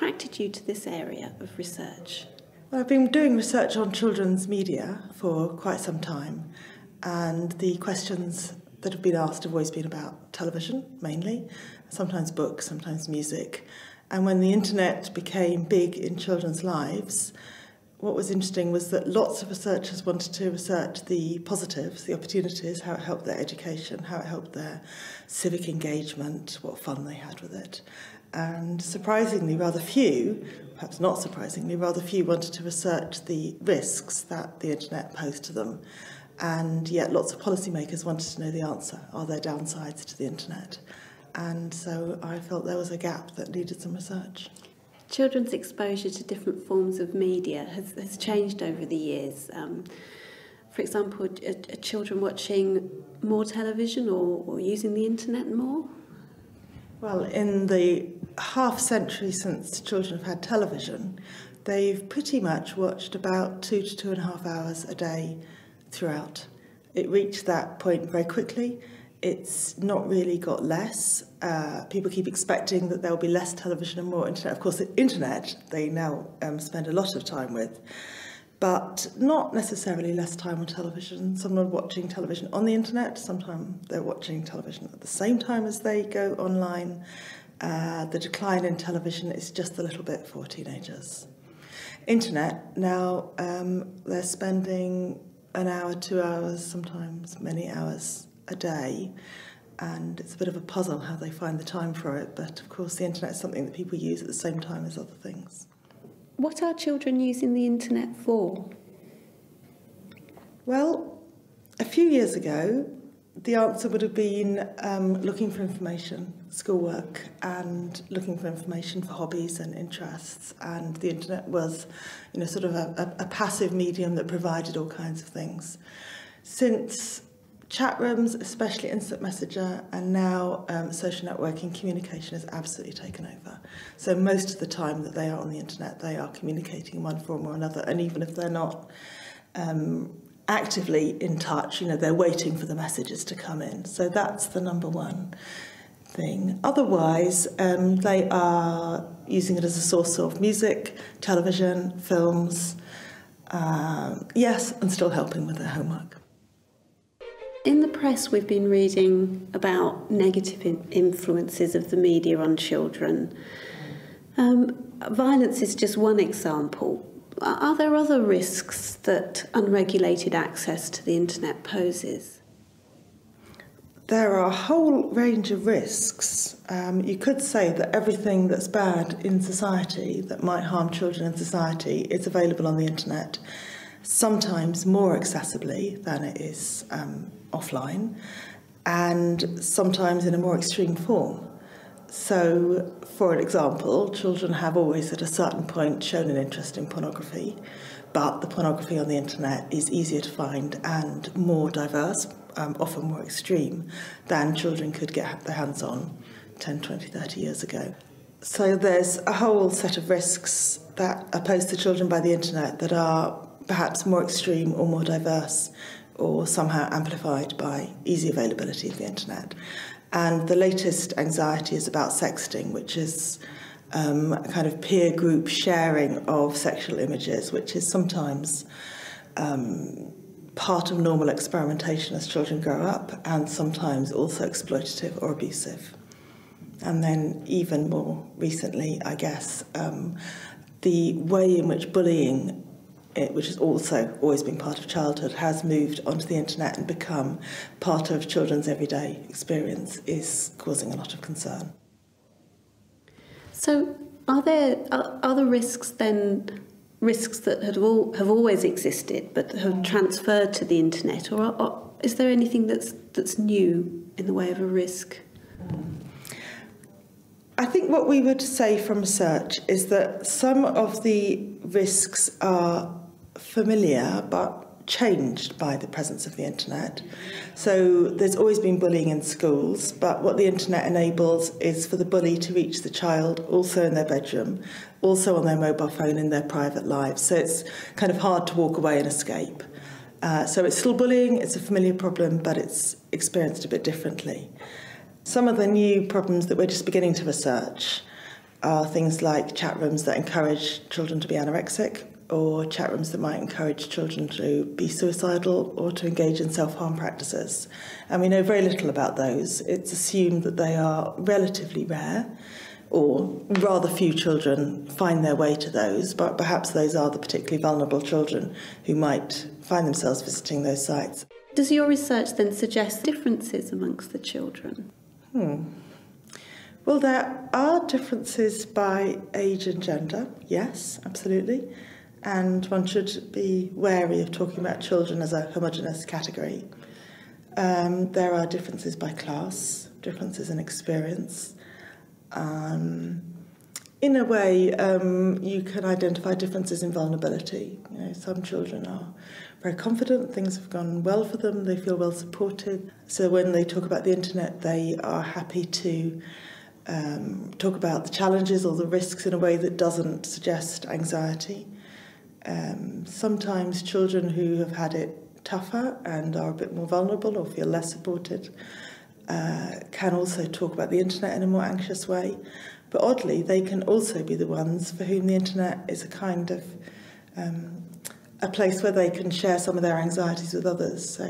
attracted you to this area of research? Well, I've been doing research on children's media for quite some time, and the questions that have been asked have always been about television, mainly, sometimes books, sometimes music. And when the internet became big in children's lives, what was interesting was that lots of researchers wanted to research the positives, the opportunities, how it helped their education, how it helped their civic engagement, what fun they had with it. And surprisingly, rather few, perhaps not surprisingly, rather few wanted to research the risks that the internet posed to them. And yet lots of policymakers wanted to know the answer. Are there downsides to the internet? And so I felt there was a gap that needed some research. Children's exposure to different forms of media has changed over the years. For example, are children watching more television or using the internet more? Well, in the half century since children have had television, they've pretty much watched about 2 to 2.5 hours a day throughout. It reached that point very quickly. It's not really got less. People keep expecting that there will be less television and more internet. Of course, the internet they now spend a lot of time with, but not necessarily less time on television. Some are watching television on the internet, sometimes they're watching television at the same time as they go online. The decline in television is just a little bit for teenagers. Internet, now they're spending an hour, 2 hours, sometimes many hours a day, and it's a bit of a puzzle how they find the time for it, but of course the internet is something that people use at the same time as other things. What are children using the internet for? Well, a few years ago the answer would have been looking for information, schoolwork, and looking for information for hobbies and interests, and the internet was, you know, sort of a passive medium that provided all kinds of things. Since chat rooms, especially instant messenger, and now social networking, communication has absolutely taken over. So most of the time that they are on the internet, they are communicating in one form or another, and even if they're not actively in touch, you know, they're waiting for the messages to come in. So that's the number one thing. Otherwise, they are using it as a source of music, television, films, yes, and still helping with their homework. In the press, we've been reading about negative influences of the media on children. Violence is just one example. Are there other risks that unregulated access to the internet poses? There are a whole range of risks. You could say that everything that's bad in society, that might harm children in society, is available on the internet, sometimes more accessibly than it is offline, and sometimes in a more extreme form. So, for an example, children have always at a certain point shown an interest in pornography, but the pornography on the internet is easier to find and more diverse, often more extreme, than children could get their hands on 10, 20, 30 years ago. So there's a whole set of risks that are posed to children by the internet that are perhaps more extreme or more diverse, or somehow amplified by easy availability of the internet. And the latest anxiety is about sexting, which is a kind of peer group sharing of sexual images, which is sometimes part of normal experimentation as children grow up, and sometimes also exploitative or abusive. And then even more recently, I guess, the way in which bullying, which has also always been part of childhood, has moved onto the internet and become part of children's everyday experience is causing a lot of concern. So are there other risks then, risks that have always existed but have transferred to the internet, or is there anything that's new in the way of a risk? I think what we would say from research is that some of the risks are familiar but changed by the presence of the internet. So there's always been bullying in schools, but what the internet enables is for the bully to reach the child also in their bedroom, also on their mobile phone in their private lives. So it's kind of hard to walk away and escape. So it's still bullying, it's a familiar problem, but it's experienced a bit differently. Some of the new problems that we're just beginning to research are things like chat rooms that encourage children to be anorexic, or chat rooms that might encourage children to be suicidal or to engage in self-harm practices. And we know very little about those. It's assumed that they are relatively rare, or rather few children find their way to those, but perhaps those are the particularly vulnerable children who might find themselves visiting those sites. Does your research then suggest differences amongst the children? Well, there are differences by age and gender, yes, absolutely. And one should be wary of talking about children as a homogeneous category. There are differences by class, differences in experience. In a way, you can identify differences in vulnerability. You know, some children are very confident, things have gone well for them, they feel well supported. So when they talk about the internet, they are happy to talk about the challenges or the risks in a way that doesn't suggest anxiety. Sometimes children who have had it tougher and are a bit more vulnerable or feel less supported can also talk about the internet in a more anxious way. But oddly, they can also be the ones for whom the internet is a kind of a place where they can share some of their anxieties with others. So